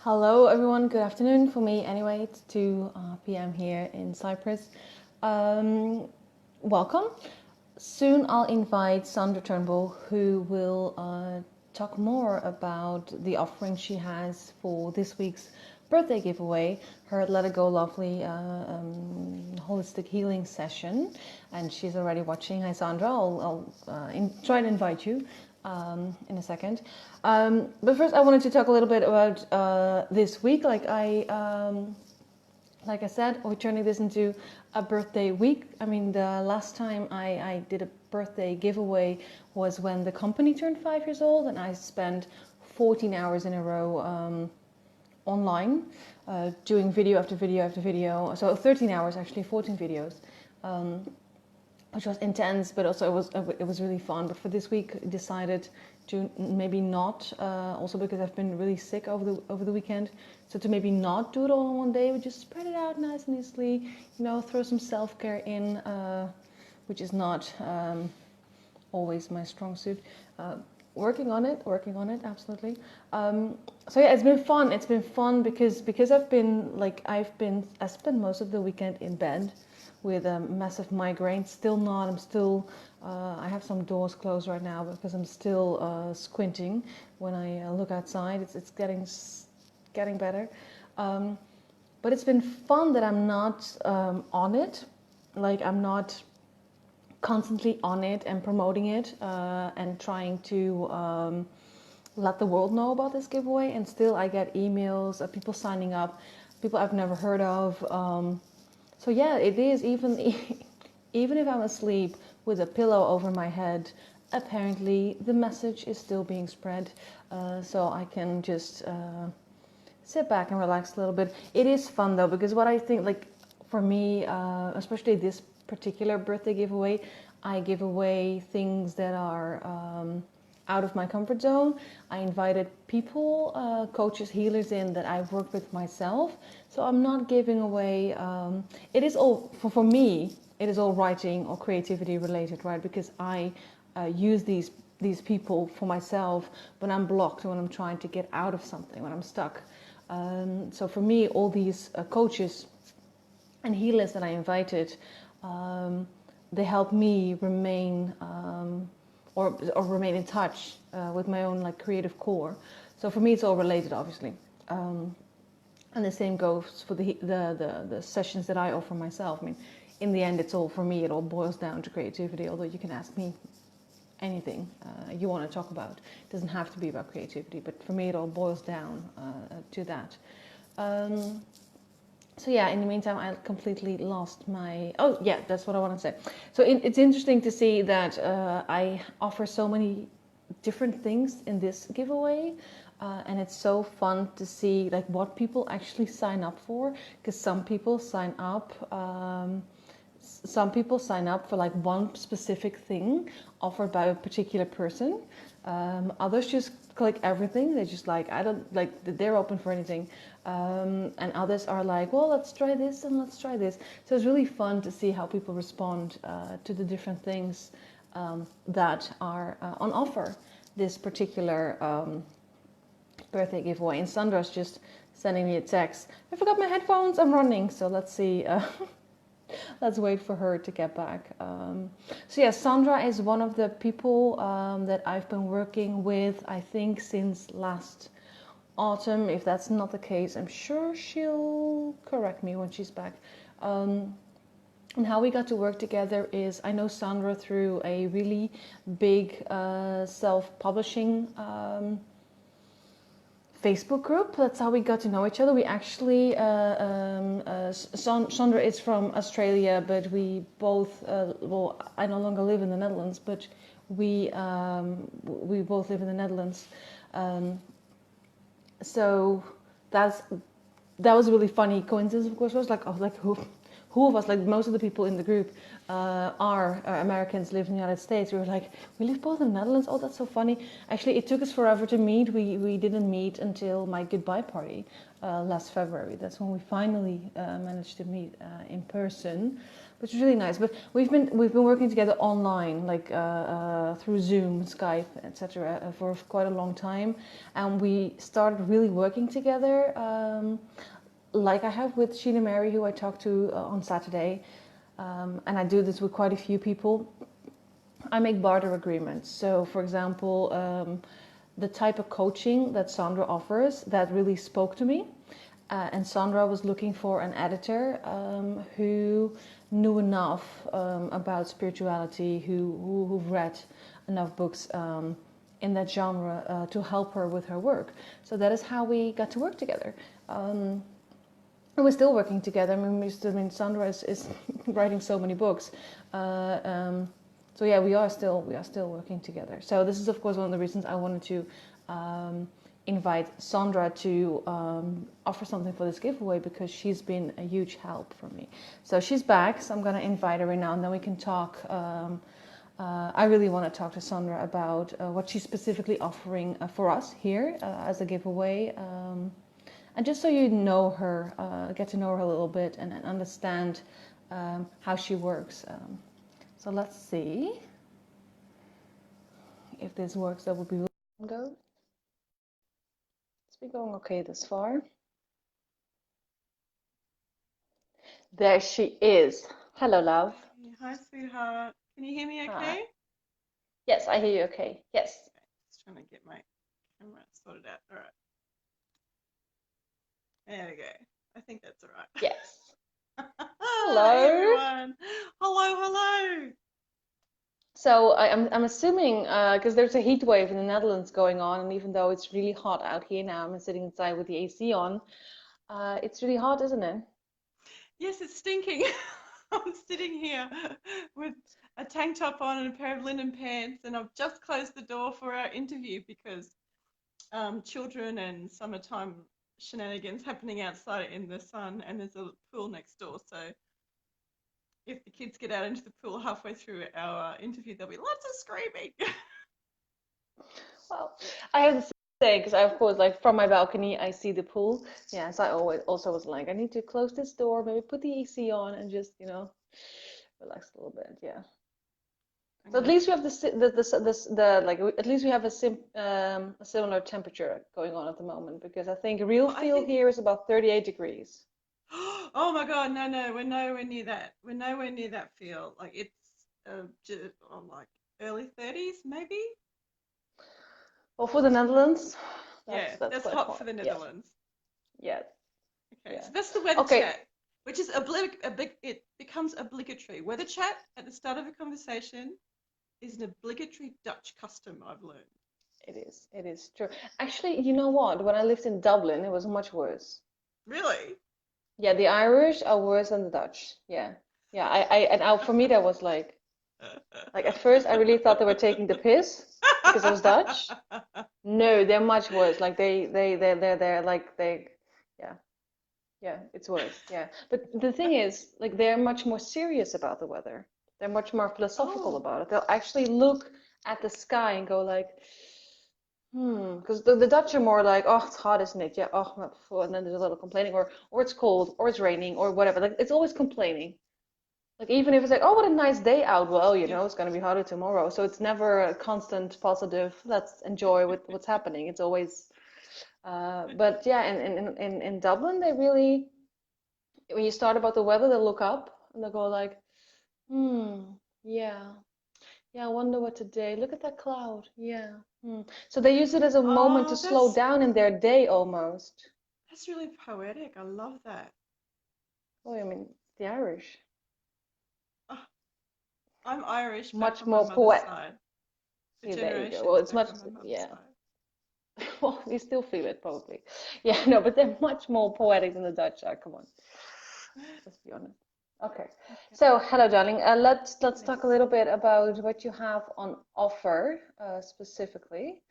Hello everyone, good afternoon for me anyway. It's 2 p.m. here in Cyprus. Welcome. Soon I'll invite Sondra Turnbull, who will talk more about the offering she has for this week's birthday giveaway, her Let It Go Lovely holistic healing session. And she's already watching. Hi Sondra, I'll try and invite you in a second. But first I wanted to talk a little bit about this week. Like I said, we're turning this into a birthday week. I mean, the last time I did a birthday giveaway was when the company turned 5 years old, and I spent 14 hours in a row online doing video after video after video. So 13 hours actually, 14 videos. Which was intense, but also it was really fun. But for this week, I decided to maybe not. Also because I've been really sick over the weekend, so to maybe not do it all in one day, but just spread it out nice and easily. Throw some self-care in, which is not always my strong suit. Working on it, absolutely. So yeah, it's been fun. It's been fun because I spent most of the weekend in bed with a massive migraine. I have some doors closed right now because I'm still squinting when I look outside. It's getting better. But it's been fun that I'm not on it. Like, I'm not constantly on it and promoting it and trying to let the world know about this giveaway. And still I get emails of people signing up, people I've never heard of. So yeah, it is, even if I'm asleep with a pillow over my head, apparently the message is still being spread. So I can just sit back and relax a little bit. It is fun though, because what I think, like for me, especially this particular birthday giveaway, I give away things that are out of my comfort zone. I invited people, coaches, healers in that I've worked with myself. So I'm not giving away, it is all, for me, it is all writing or creativity related, right? Because I use these people for myself when I'm blocked, when I'm trying to get out of something, when I'm stuck. So for me, all these coaches and healers that I invited, they help me remain or remain in touch with my own creative core. So for me, it's all related, obviously. And the same goes for the sessions that I offer myself. I mean, in the end, it's all, for me, it all boils down to creativity. Although you can ask me anything you want to talk about. It doesn't have to be about creativity, but for me, it all boils down to that. So yeah, in the meantime, I completely lost my... Oh yeah, that's what I want to say. So it's interesting to see that I offer so many different things in this giveaway. And it's so fun to see what people actually sign up for. Because some people sign up for one specific thing offered by a particular person. Others just click everything. They just they're open for anything. And others are like, well, let's try this and let's try this. So it's really fun to see how people respond to the different things that are on offer this particular birthday giveaway. And Sandra's just sending me a text. I forgot my headphones, I'm running. So let's see. Let's wait for her to get back. So yeah, Sondra is one of the people that I've been working with, I think, since last autumn. If that's not the case, I'm sure she'll correct me when she's back. And how we got to work together is, I know Sondra through a really big self-publishing Facebook group. That's how we got to know each other. We actually, Sondra is from Australia, but we both, I no longer live in the Netherlands, but we both live in the Netherlands. So that was a really funny coincidence, of course. It was who of us, most of the people in the group are Americans, live in the United States. We were like, we live both in the Netherlands. Oh, that's so funny. Actually, it took us forever to meet. We didn't meet until my goodbye party last February. That's when we finally managed to meet in person. which is really nice. But we've been working together online, like through Zoom, Skype, etc., for quite a long time, and we started really working together, like I have with Sheena Mary, who I talked to on Saturday, and I do this with quite a few people. I make barter agreements. So, for example, the type of coaching that Sondra offers that really spoke to me. And Sondra was looking for an editor who knew enough about spirituality, who've read enough books in that genre to help her with her work. So that is how we got to work together. And we're still working together. I mean, Sondra is writing so many books. So yeah, we are still working together. So this is of course one of the reasons I wanted to invite Sondra to offer something for this giveaway, because she's been a huge help for me. So she's back, so I'm gonna invite her in now, and then we can talk. I really want to talk to Sondra about what she's specifically offering for us here as a giveaway, and just so you know her, get to know her a little bit, and understand how she works. So let's see if this works. That would be really good. It's been going okay this far. There she is. Hello, love. Hi, sweetheart. Can you hear me Hi. okay? Yes, I hear you okay. Yes. Okay, just trying to get my camera sorted out. All right. There we go. I think that's all right. Yes. Hey, Hello. everyone. Hello. So I'm assuming because there's a heat wave in the Netherlands going on, and even though it's really hot out here now, I'm sitting inside with the AC on. It's really hot, isn't it? Yes, it's stinking. I'm sitting here with a tank top on and a pair of linen pants, and I've just closed the door for our interview because children and summertime shenanigans happening outside in the sun, and there's a pool next door. So if the kids get out into the pool halfway through our interview, there'll be lots of screaming. Well, I have to say, because I, of course, like from my balcony, I see the pool. Yeah, so I always also was like, I need to close this door, maybe put the AC on, and just, relax a little bit. Yeah. So at least we have at least we have a similar temperature going on at the moment, because I think real I feel think. here is about 38 degrees. Oh my God, no, we're nowhere near that. We're nowhere near that feel. Like it's like early 30s, maybe. Well, for the Netherlands, Yeah, that's that's quite hot hot. for the Yeah, Netherlands. yeah, Okay, yeah. so that's the weather Okay. chat, which is it becomes obligatory. Weather chat at the start of a conversation is an obligatory Dutch custom I've learned. It is. It is true. Actually, you know what? When I lived in Dublin, it was much worse. Really? Yeah, the Irish are worse than the Dutch. Yeah. Yeah, for me that was like at first I really thought they were taking the piss because it was Dutch. No, they're much worse. Like they're like yeah, yeah, it's worse. Yeah. But the thing is, like they're much more serious about the weather. They're much more philosophical Oh, about it. They'll actually look at the sky and go like, because the Dutch are more like, oh, it's hot, isn't it? Yeah, oh, and then there's a little complaining, or it's cold, or it's raining, or whatever. Like it's always complaining. Like even if it's like, oh, what a nice day out. Well, yeah. it's going to be hotter tomorrow. So it's never a constant positive. Let's enjoy what's happening. It's always, but yeah, in Dublin, they really, when you start about the weather, they look up and they go like, hmm, yeah, yeah. I wonder what today. Look at that cloud. Yeah. Hmm. So they use it as a moment to Oh, slow down in their day almost. that's really poetic. I love that. Oh, I mean, the Irish, Oh, I'm Irish back much on my more mother's poet. side, for See, there you go. Well, generations it's back much, on my mother's yeah. side. Well, you still feel it probably. Yeah, no, but they're much more poetic than the Dutch are. Come on, let's be honest. Okay, Okay. so hello, darling. Let's talk a Yes. little bit about what you have on offer specifically,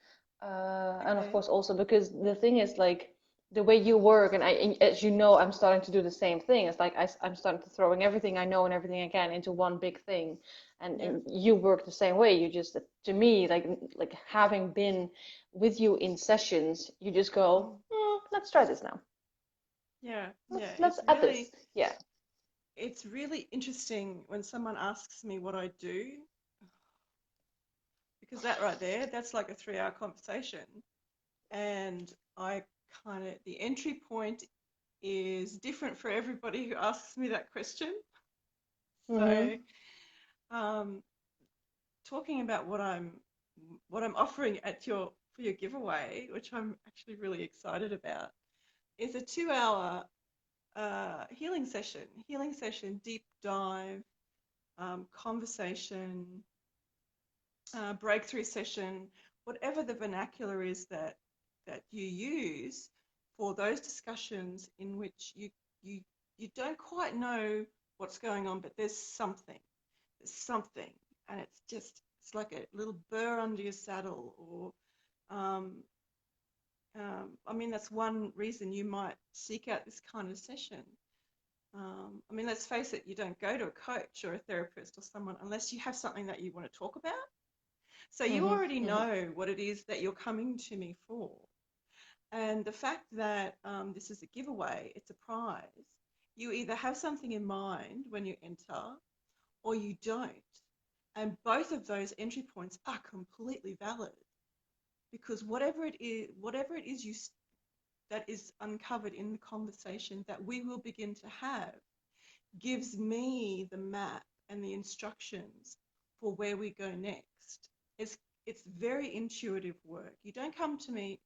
and of Okay. course also because the thing is like the way you work, and as you know, I'm starting to do the same thing. It's like I'm starting to throwing everything I know and everything I can into one big thing, Yeah. and you work the same way. You just to me like having been with you in sessions, you just go, Mm. let's try this now. Yeah. Let's Yeah. let's It's add this. really Yeah. it's really interesting when someone asks me what I do, because that right there, that's like a 3-hour conversation. And I kind of, the entry point is different for everybody who asks me that question. Mm-hmm. So, um, talking about what I'm offering at your for your giveaway, which I'm actually really excited about, is a 2-hour healing session, deep dive, conversation, breakthrough session, whatever the vernacular is that you use for those discussions in which you you don't quite know what's going on, but there's something, and it's like a little burr under your saddle, or I mean, that's one reason you might seek out this kind of session. I mean, let's face it, you don't go to a coach or a therapist or someone unless you have something that you want to talk about. So you Mm-hmm. already Mm-hmm. know what it is that you're coming to me for. And the fact that this is a giveaway, it's a prize, you either have something in mind when you enter or you don't. And both of those entry points are completely valid, because whatever it is that is uncovered in the conversation that we will begin to have gives me the map and the instructions for where we go next. It's very intuitive work. You don't come to me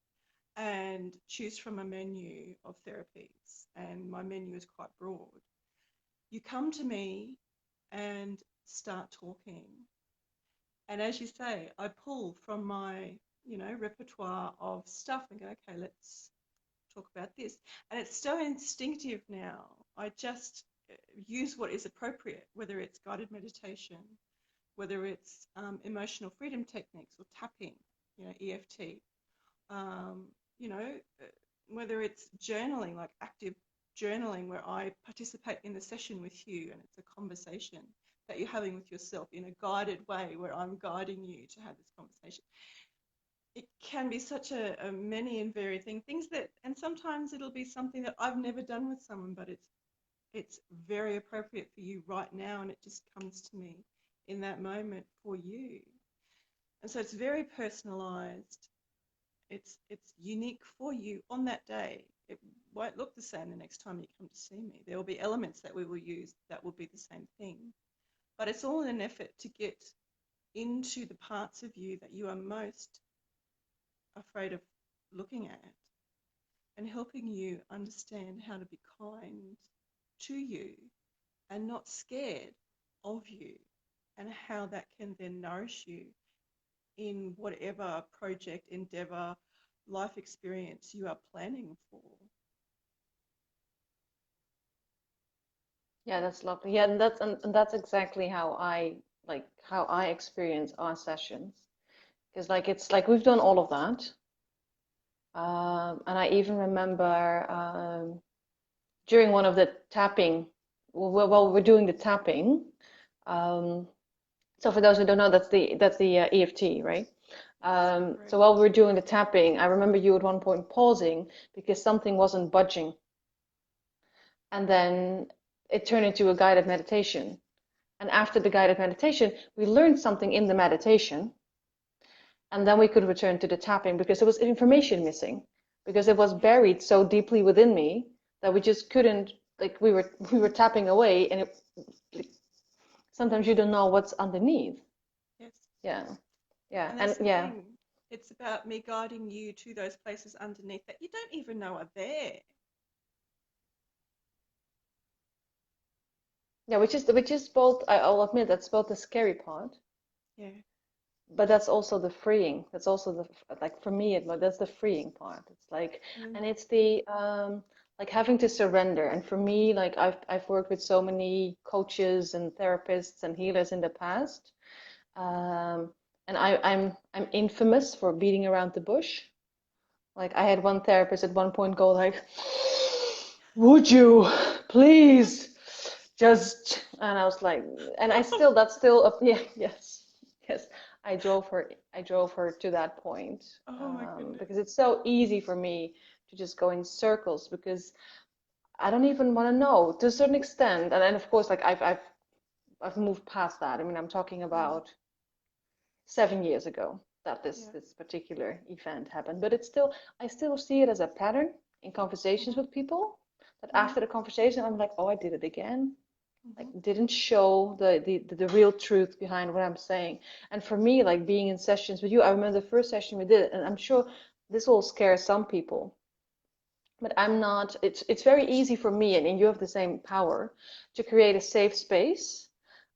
and choose from a menu of therapies, and my menu is quite broad. You come to me and start talking. And as you say, I pull from my, repertoire of stuff and go, okay, let's talk about this. And it's so instinctive now. I just use what is appropriate, whether it's guided meditation, whether it's emotional freedom techniques or tapping, EFT, um, you know, uh, whether it's journaling, like active journaling, where I participate in the session with you and it's a conversation that you're having with yourself in a guided way where I'm guiding you to have this conversation. It can be such a many and varied things that, and sometimes it'll be something that I've never done with someone, but it's very appropriate for you right now, and it just comes to me in that moment for you. And so it's very personalized. It's unique for you on that day. It won't look the same the next time you come to see me. There will be elements that we will use that will be the same thing, but it's all in an effort to get into the parts of you that you are most afraid of looking at, and helping you understand how to be kind to you and not scared of you, and how that can then nourish you in whatever project, endeavor, life experience you are planning for. Yeah, that's lovely. Yeah, and that's exactly how I experience our sessions. Because like it's like we've done all of that. And I even remember during one of the tapping, while we're doing the tapping. Um, so for those who don't know, that's the EFT, right? Yes, So correct. while we were doing the tapping, I remember you at one point pausing because something wasn't budging, and then it turned into a guided meditation. And after the guided meditation, we learned something in the meditation, and then we could return to the tapping because there was information missing, because it was Yes, buried so deeply within me that we just couldn't, like we were tapping away, and like, sometimes you don't know what's underneath. yes. Yeah, yeah, And and that's the yeah, thing. It's about me guiding you to those places underneath that you don't even know are there. yeah, which is both. I'll admit that's both the scary part, Yeah. but that's also the freeing. That's also the like for me, that's the freeing part. It's like, Mm. and it's the like having to surrender. And for me, like I've worked with so many coaches and therapists and healers in the past, um, and I'm infamous for beating around the bush. Like I had one therapist at one point go like, "Would you please just?" And I was like, and I still that's still a yeah yes yes. I drove her to that point Oh my goodness. because it's so easy for me to just go in circles because I don't even want to know to a certain extent. And then of course, like I've moved past that. I mean, I'm talking Mm. about 7 years ago that Yeah. this particular event happened. But it's still, I still see it as a pattern in conversations Mhm. with people. That Mhm. after the conversation, I'm like, oh, I did it again. Like Mhm. didn't show the real truth behind what I'm saying. And for me, like being in sessions with you, I remember the first session we did, and I'm sure this will scare some people, but I'm not. It's very easy for me, and you have the same power to create a safe space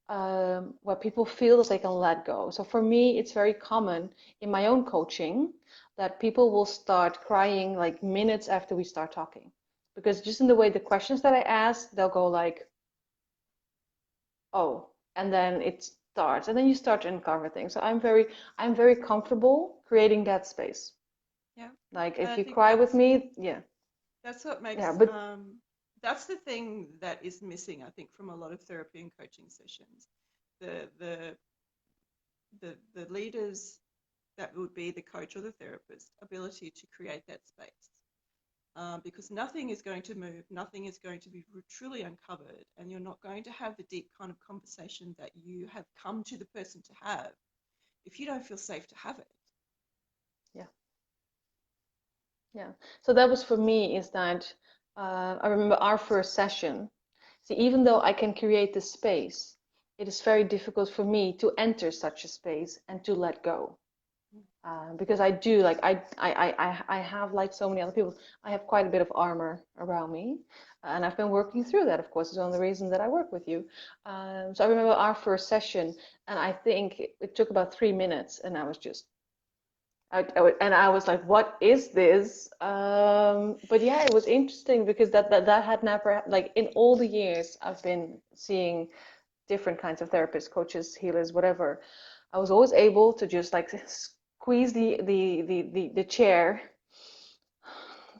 where people feel that they can let go. So for me, it's very common in my own coaching that people will start crying like minutes after we start talking, because just in the way the questions that I ask, they'll go like, oh, and then it starts, and then you start to uncover things. So I'm very comfortable creating that space. Yeah. Like And if I you think cry with me, yeah, that's what yeah, makes but that's the thing that is missing, I think, from a lot of therapy and coaching sessions. The the the leaders that would be the coach or the therapist ability to create that space. Because nothing is going to move, nothing is going to be truly uncovered, and you're not going to have the deep kind of conversation that you have come to the person to have if you don't feel safe to have it. yeah, yeah. So that was for me is that I remember our first session. See, even though I can create the space, it is very difficult for me to enter such a space and to let go. Because I do like I have like so many other people. I have quite a bit of armor around me, and I've been working through that. Of course, it's one of the reasons that I work with you. So I remember our first session, and I think it took about 3 minutes, and I was just and I was like, "What is this?" But yeah, it was interesting because that had never like in all the years I've been seeing different kinds of therapists, coaches, healers, whatever. I was always able to just like squeeze the chair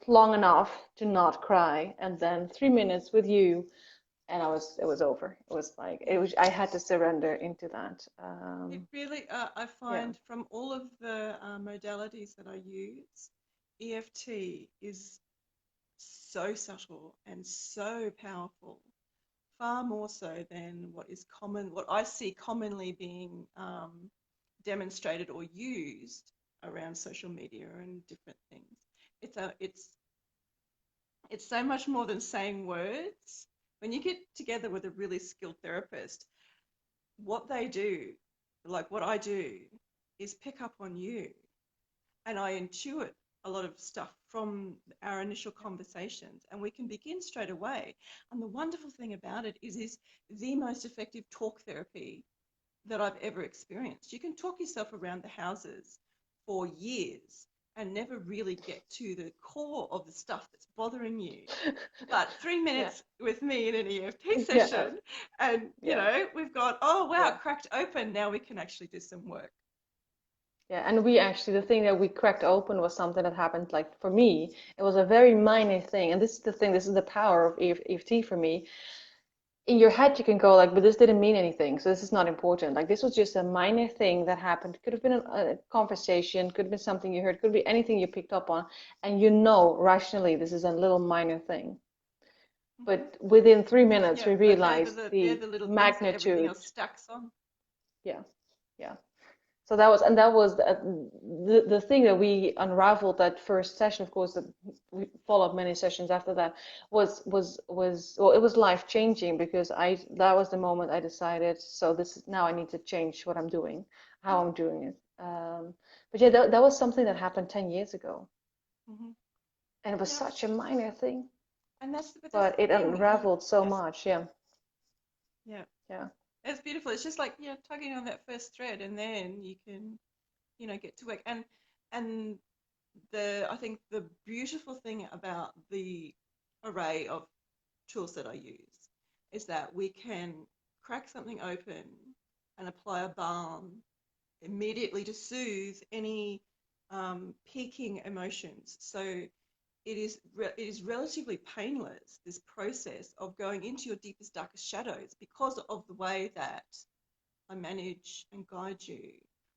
long enough to not cry, and then 3 minutes with you, and it was over. It was like it Yeah. was I had to surrender into that. It really, I Yeah, find from all of the modalities that I use, EFT is so subtle and so powerful, far more so than what is common, what I see commonly being demonstrated or used around social media and different things. It's a, it's so much more than saying words. When you get together with a really skilled therapist, what they do, like what I do, is pick up on you, and I intuit a lot of stuff from our initial conversations, and we can begin straight away. And the wonderful thing about it is the most effective talk therapy that I've ever experienced. You can talk yourself around the houses for years and never really get to the core of the stuff that's bothering you. But three yeah, minutes with me in an EFT yeah, session, and yeah, we've got, oh wow, yeah. it cracked open. Now we can actually do some work. Yeah, and we actually, the thing that we cracked open was something that happened, like for me, it was a very minor thing. And this is the thing, this is the power of EFT for me. In your head, you can go like, but this didn't mean anything, so this is not important. Like this was just a minor thing that happened. Could have been a conversation, could have been something you heard, could be anything you picked up on. And you know rationally this is a little minor thing. Hmm. But within 3 minutes, Yeah, we but realized they're the the little things that everything magnitude. else stacks on. Yeah, yeah. So that was, and that was the thing that we unraveled that first session. Of course, that we followed many sessions after that. Was well, it was life changing because I that was the moment I decided. So this is now I need to change what I'm doing, how I'm doing it. But yeah, that was something that happened 10 years ago, Hmm. and it was Yeah, such a minor thing, and that's but the it thing. You unraveled so yes, much. Yeah, yeah, yeah, it's beautiful. It's just like tugging on that first thread, and then you can get to work. And the I think the beautiful thing about the array of tools that I use is that we can crack something open and apply a balm immediately to soothe any peaking emotions. So it is relatively painless, this process of going into your deepest, darkest shadows, because of the way that I manage and guide you.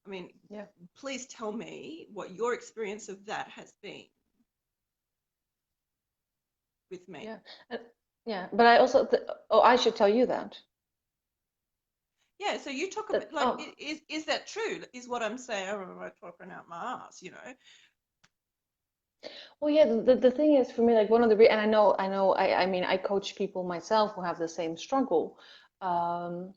I mean, yeah. please tell me what your experience of that has been with me. Yeah. Yeah, but I also oh, I should tell you that. Yeah, so you talk That about like oh, is that true? Is what I'm saying? Am I talking out my ass? You know? well, yeah. The thing is for me, like one of the and I mean, I coach people myself who have the same struggle. Um,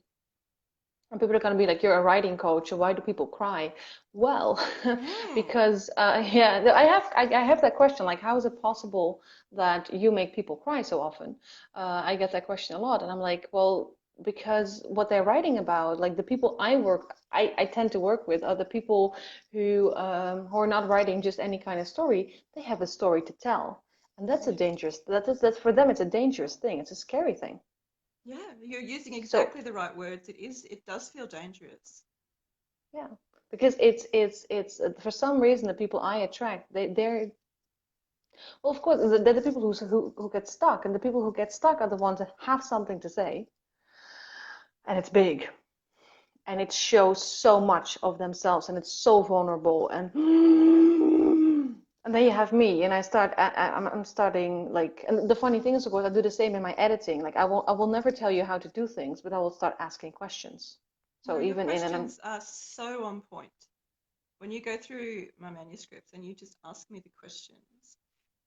And people are going to be like, you're a writing coach, so why do people cry? Well, Mm. because yeah, I have that question, like, how is it possible that you make people cry so often? I get that question a lot, and I'm like, well, because what they're writing about, like the people I tend to work with are the people who are not writing just any kind of story. They have a story to tell, and that's a Yes. dangerous. That's for them. It's a dangerous thing. It's a scary thing. Yeah, you're using So. exactly the right words. It does feel dangerous. Yeah, because it's for some reason the people I attract they're well of course they're the people who get stuck, and the people who get stuck are the ones that have something to say, and it's big, and it shows so much of themselves, and it's so vulnerable, and and then you have me, and I'm starting like, and the funny thing is, of course, I do the same in my editing. Like I will never tell you how to do things, but I will start asking questions. No, So your even in an questions are so on point. When you go through my manuscripts and you just ask me the questions,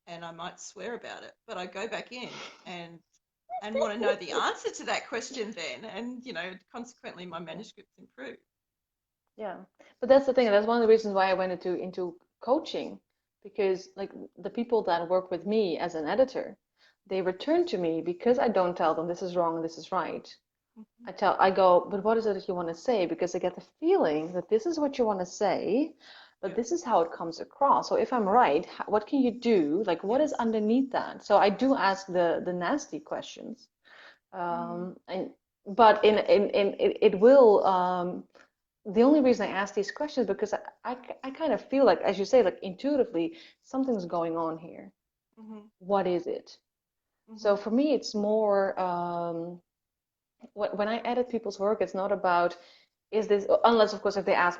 and I might swear about it, but I go back in and want to know the answer to that question then, and consequently my manuscripts improve. Yeah, but that's the thing. That's one of the reasons why I went into coaching, because like the people that work with me as an editor, they return to me because I don't tell them this is wrong, this is right. Mhm. I go, but what is it that you want to say? Because I get the feeling that this is what you want to say, but Yeah, this is how it comes across. So if I'm right, what can you do? Like what is yes. underneath that? So I do ask the nasty questions, Mm. and but in it will the only reason I ask these questions because I kind of feel like, as you say, like intuitively, something's going on here. Hmm. What is it? So Hmm. for me, it's more when I edit people's work, it's not about is this, unless of course if they ask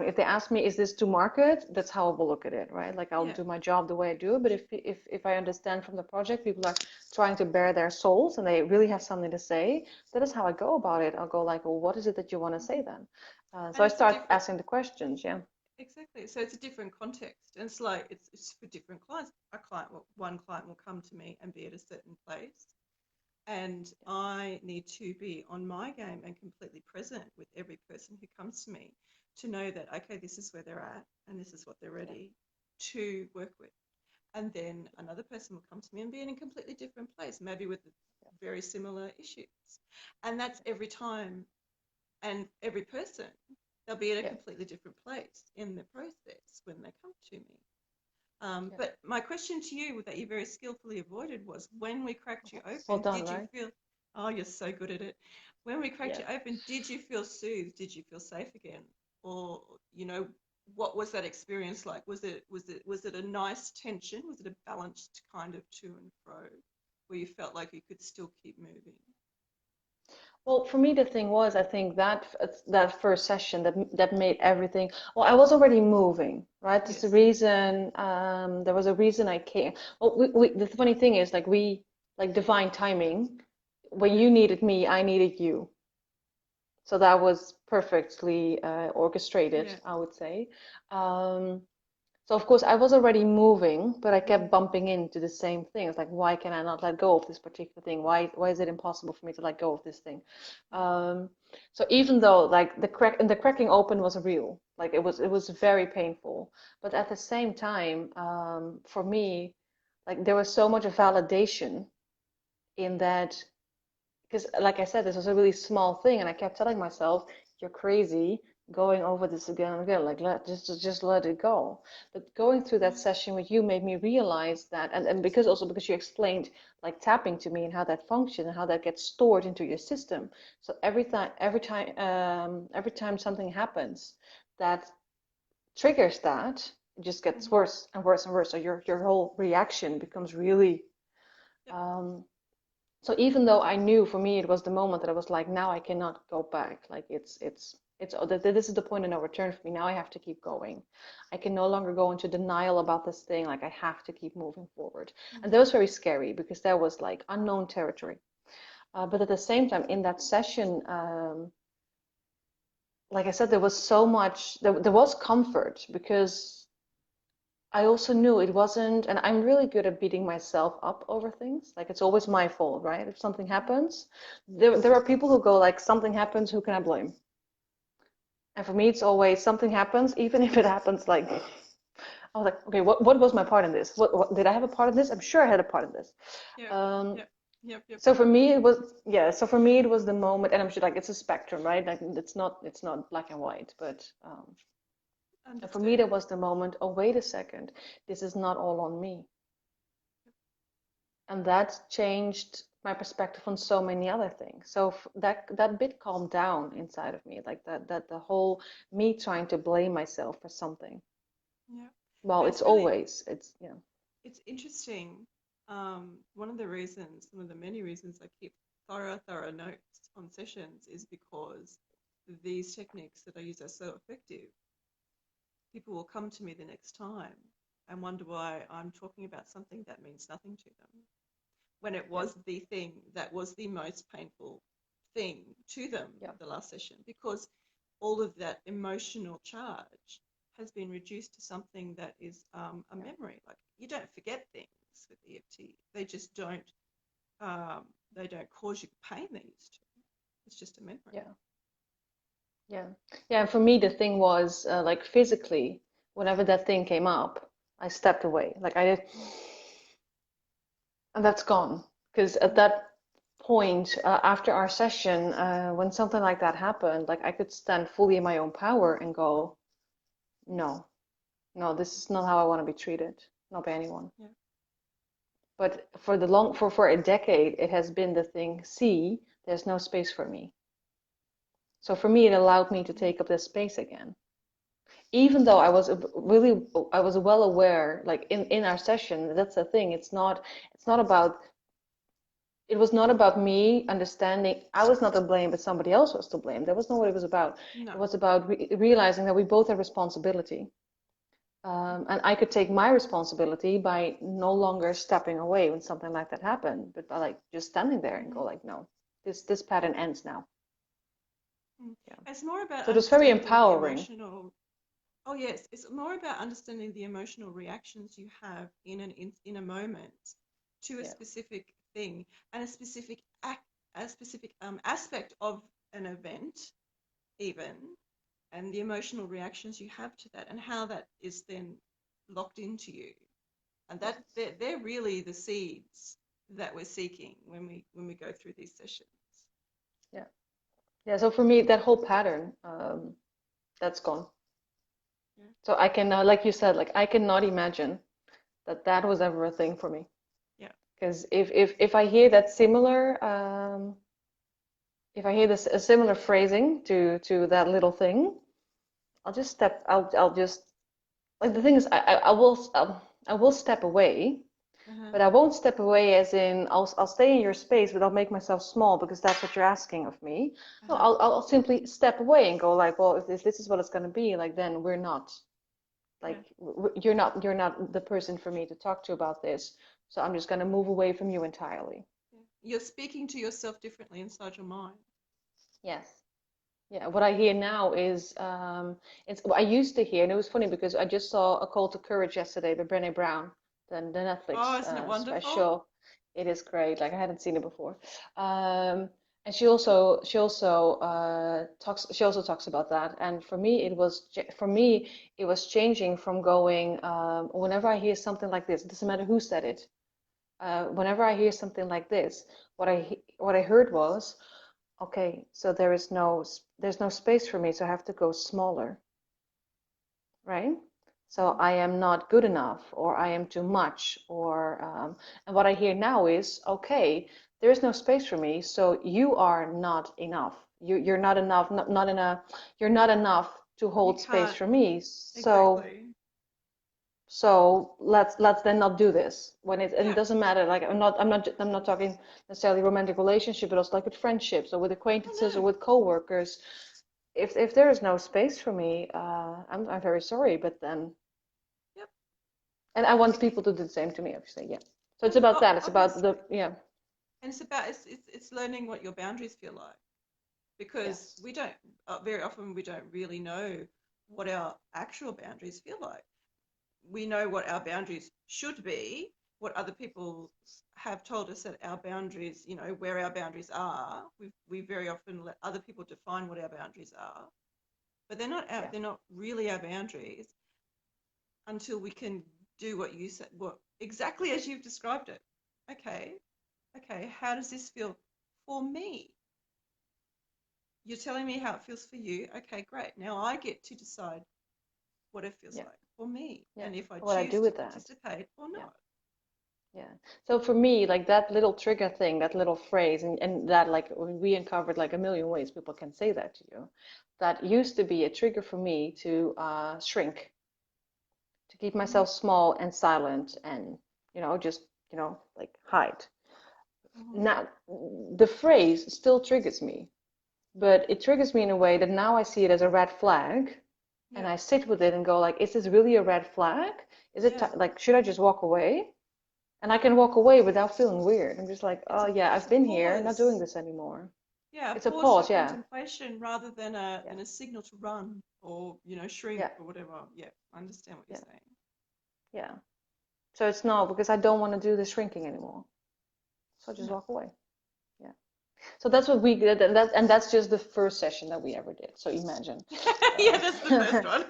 me, is this to market? That's how I will look at it, right? Like I'll Yeah. do my job the way I do it. But if I understand from the project, people are trying to bare their souls and they really have something to say, that is how I go about it. I'll go like, well, what is it that you want to say Hmm. then? So And I it's a start different, asking the questions, yeah. exactly. So it's a different context, and it's like it's for different clients. One client will come to me and be at a certain place, and I need to be on my game and completely present with every person who comes to me to know that okay, this is where they're at, and this is what they're Yeah. ready to work with. And then another person will come to me and be in a completely different place, maybe with very similar issues. And that's every time and every person. They'll be at a Yeah. completely different place in the process when they come to me. Yeah. But my question to you that you very skillfully avoided was when we cracked you Well open, done, did you right? feel, oh, you're so good at it. When we cracked Yeah. you open, did you feel soothed? Did you feel safe again? Or, what was that experience like? Was it a nice tension? Was it a balanced kind of to and fro where you felt like you could still keep moving? Well, for me, the thing was, I think that first session that made everything. Well, I was already moving, right? There's a Yes. reason. There was a reason I came. Well, the funny thing is, like divine timing. When Yeah. you needed me, I needed you. So that was perfectly orchestrated, Yeah. I would say. Um, so of course I was already moving, but I kept Mm-hmm. bumping into the same things. Like, why can I not let go of this particular thing? Why is it impossible for me to let go of this thing? Yeah. Um, so even though like the cracking open was real, like it was very painful, but at the same time, for me, like there was so much validation in that, because like I said, this was a really small thing, and I kept telling myself, "You're crazy, going over this again and again. Like just let it go." But going through that Mm-hmm. session with you made me realize that, and because you explained like tapping to me and how that functions and how that gets stored into your system. So every time something happens that triggers that, it just gets Mm-hmm. worse and worse and worse. So your whole reaction becomes really Yep. um, so even though I knew for me it was the moment that I was like, now I cannot go back. Like this is the point of no return for me. Now I have to keep going. I can no longer go into denial about this thing. Like I have to keep moving forward. And that Mm-hmm. was very scary because that was like unknown territory. But at the same time, in that session, like I said, there was so much, there was comfort because I also knew it wasn't, and I'm really good at beating myself up over things. Like it's always my fault, right? If something happens, there are people who go like, something happens, who can I blame? And for me, it's always something happens, even if it happens like, I was like, okay, what was my part in this? What did I have a part in this? I'm sure I had a part in this. Yep. Um, Yep. Yep. Yep. so for me, it was, yeah. So for me, it was the moment, and I'm sure like it's a spectrum, right? Like it's not black and white, but for me, Understood. that was the moment. Oh, wait a second, this is not all on me, and that changed my perspective on so many other things. So that bit calmed down inside of me, like that the whole me trying to blame myself for something. Yeah. Well, And it's it's really, always it's yeah. it's interesting. One of the reasons, one of the many reasons I keep thorough notes on sessions is because these techniques that I use are so effective. People will come to me the next time and wonder why I'm talking about something that means nothing to them, when it Yeah, was the thing that was the most painful thing to them yeah, the last session, because all of that emotional charge has been reduced to something that is a yeah, memory. Like you don't forget things with EFT; they just don't. Um, they don't cause you the pain they used to. It's just a memory. yeah, yeah, yeah. And for me, the thing was like physically, whenever that thing came up, I stepped away. Like I did, Mm, and that's gone. Because at mm, that point, after our session, when something like that happened, like I could stand fully in my own power and go, no, no, this is not how I want to be treated, not by anyone. yeah. But for the long, for a decade, it has been the thing. See, there's no space for me. So for me, it allowed me to Mm, take up this space again. Even though I was really, I was well aware, like in our session, that's the thing. It's not about, it was not about me understanding I was not to blame, but somebody else was to blame. That was not what it was about. It no. was about realizing that we both have responsibility. And I could take my responsibility by no longer stepping away when something like that happened, but by like just standing there and Mm-hmm. go like, no, this pattern ends now. Mm. Yeah. It's more about So it was very understanding the empowering. emotional. Oh yes, it's more about understanding the emotional reactions you have in a moment to a Yeah. specific thing and a specific aspect of an event, even, and the emotional reactions you have to that, and how that is then locked into you. And Yeah. that they're really the seeds that we're seeking when we go through these sessions. Yeah. Yeah. So for me, that whole pattern, that's gone. Yeah. So I can, like you said, like I cannot imagine that that was ever a thing for me. Yeah. Because if I hear that similar, if I hear this a similar phrasing to that little thing, I'll just step. I'll just like the thing is I will step away, Uh-huh. but I won't step away as in I'll stay in your space, but I'll make myself small because that's what you're asking of me. No, Uh-huh. I'll simply step away and go like, well, if this is what it's going to be, like then we're not Yeah. like you're not the person for me to talk to about this. So I'm just going to move away from you entirely. Yeah. You're speaking to yourself differently inside your mind. Yes. Yeah, what I hear now is it's what I used to hear, and it was funny because I just saw A Call to Courage yesterday by Brené Brown, the Oh, Netflix isn't it wonderful? special. It is great. Like I hadn't seen it before. And she also talks about that. And for me it was changing from going whenever I hear something like this, it doesn't matter who said it. Whenever I hear something like this, what I heard was, okay, so there's no space for me, so I have to go smaller, right? So Mm. I am not good enough, or I am too much, and what I hear now is, okay, there is no space for me, so you are not enough. You're not enough, you're not enough to You hold space can't for me. So exactly. so let's then not do this and it Yeah. doesn't matter. Like I'm not talking necessarily romantic relationship, but also like with friendships or with Oh acquaintances or no. with coworkers. If there is no space for me, I'm very sorry, but then Yep. and I want people to do the same to me, obviously. Yeah. So it's And about that. It's about obviously, the yeah. And it's learning what your boundaries feel like, because Yes. we don't very often we don't really know what our actual boundaries feel like. We know what our boundaries should be, what other people have told us that our boundaries, where our boundaries are. We very often let other people define what our boundaries are, but Yeah. they're not really our boundaries until we can do what you said, what exactly as you've described it. Okay, okay, how does this feel for me? You're telling me how it feels for you. Okay, great. Now I get to decide what it feels Yeah. like for me, Yeah. and if I What I choose do to with that. participate or Yeah. not. Yeah. So for me, like that little trigger thing, that little phrase, and that like we uncovered like a million ways people can say that to you. That used to be a trigger for me to shrink, to keep Mm-hmm. myself small and silent and, just, like hide. Mm-hmm. Now, the phrase still triggers me, but it triggers me in a way that now I see it as a red flag and Yeah, I sit with it and go like, is this really a red flag? Is it yeah. like, should I just walk away? And I can walk away without feeling weird. I'm just like, oh yeah, It's I've a been here, not doing pause. this anymore. Yeah, a It's a pause for pause, yeah, contemplation rather than a yeah, signal to run or shrink yeah, or whatever. Yeah, I understand what you're yeah, saying. yeah. So it's not because I don't want to do the shrinking anymore. So I just No. walk away. Yeah. So that's what we did, and that's just the first session that we ever did. So imagine. Yeah, that's the Uh, first one.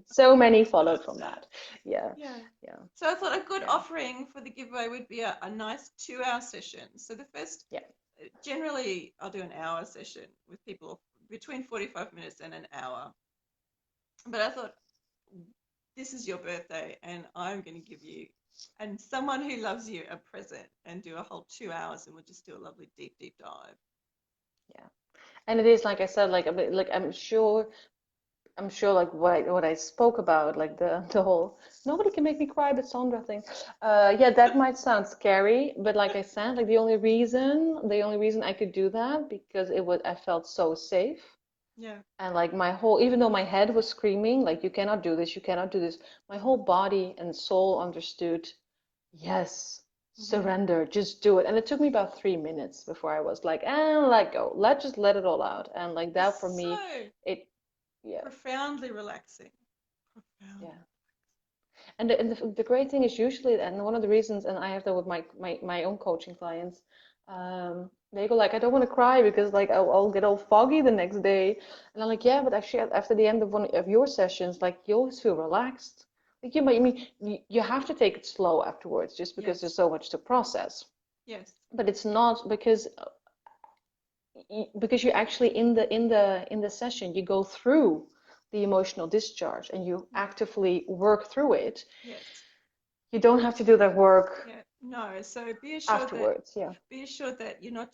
so many followed from that. Yeah, Yeah. yeah, So I thought a good yeah, offering for the giveaway would be a nice 2 hour session. So the first, yeah, generally, I'll do an hour session with people between 45 minutes and an hour. But I thought, this is your birthday, and I'm going to give you and someone who loves you a present and do a whole 2 hours, and we'll just do a lovely deep, deep dive. yeah. And it is like I said, like a bit, like I'm sure like what I spoke about, like the whole nobody can make me cry but Sondra thing. Yeah, that might sound scary, but like I said, like the only reason I could do that because I felt so safe. Yeah. And like even though my head was screaming, like you cannot do this, you cannot do this, my whole body and soul understood, yes, Hmm. surrender, just do it. And it took me about 3 minutes before I was like, and let go, just let it all out. And like that for It's me, so it, yeah, profoundly relaxing. Profound. yeah. And the great thing is usually, and one of the reasons, and I have that with my own coaching clients, they go like, I don't want to cry because like I'll get all foggy the next day. And I'm like, yeah, but actually after the end of one of your sessions, like you always feel relaxed. Like I mean, you have to take it slow afterwards just because there's Yes. so much to process. Yes. But it's not because you actually in the session you go through the emotional discharge and you Yeah. actively work through it. Yes. You don't have to do that work Yeah. No. So afterwards. Yeah. be assured that you don't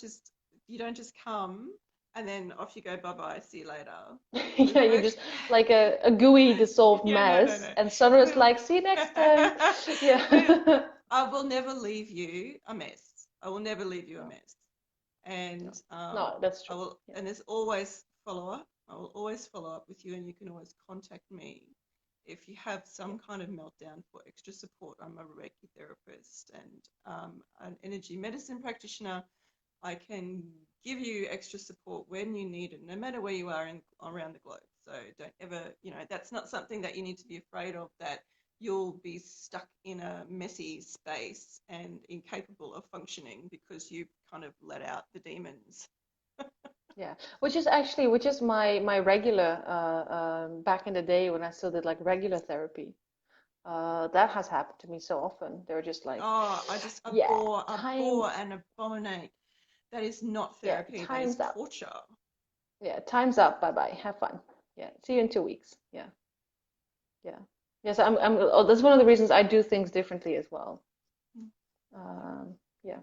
just come and then off you go. Bye bye. See you later. The Yeah, you're work. just like a gooey dissolved Yeah. No. No. mess. No. And Sonra's We'll. like, see you next time. we. Yeah. I will never leave you a mess. I will never leave you a No, mess. And no. No, that's I true. will. Yeah. And there's always follow up. I will always follow up with you, and you can always contact me if you have Yeah. some kind of meltdown for extra support. I'm a Reiki therapist and an energy medicine practitioner. I can give you extra support when you need it, no matter where you are around the globe. So don't ever, that's not something that you need to be afraid of, that you'll be stuck in a messy space and incapable of functioning because you've kind of let out the demons. Yeah. Which is my regular back in the day when I still did like regular therapy. That has happened to me so often. They're just like, Oh, I just yeah, abhor and abominate. That is not yeah, therapy. That is time's up. torture. Yeah, time's up. Bye bye. Have fun. Yeah. See you in 2 weeks. Yeah. Yeah. Yes, that's one of the reasons I do things differently as well. Yeah,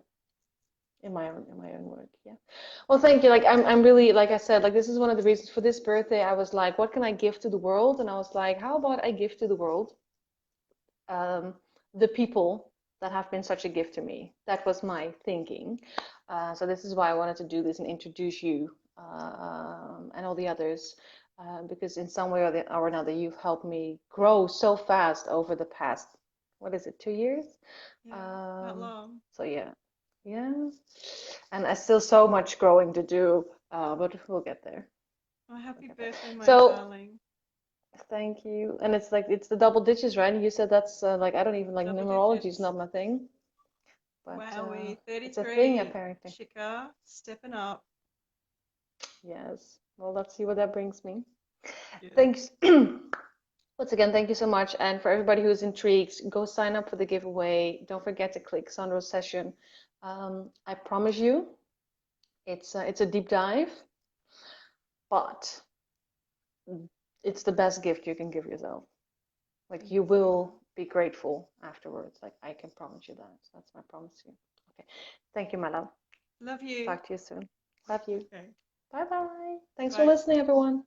in my own work. Yeah. Well, thank you. Like I'm really, like I said, like this is one of the reasons for this birthday. I was like, what can I give to the world? And I was like, how about I give to the world um, the people that have been such a gift to me. That was my thinking. So this is why I wanted to do this and introduce you and all the others, because in some way or another, you've helped me grow so fast over the past, what is it, 2 years? Yeah, not Um, long. so yeah, Yeah. And I still so much growing to do, but we'll get there. Oh, We'll happy get there. birthday, my So darling. thank you. And it's like it's the double digits, right? You said that's like I don't even like Double numerology is digits. not my thing, but Wowee, it's a thing 33, apparently. Chica, stepping up. Yes. Well, let's see what that brings me. Yeah. Thanks. Once again, thank you so much. And for everybody who's intrigued, go sign up for the giveaway. Don't forget to click Sondra's session. I promise you, it's a deep dive, but it's the best gift you can give yourself. Like you will be grateful afterwards. Like I can promise you that. So that's my promise to you. Okay. Thank you, my love. Love you. Talk to you soon. Love you. Okay. Bye bye. Thanks for Bye. listening, everyone.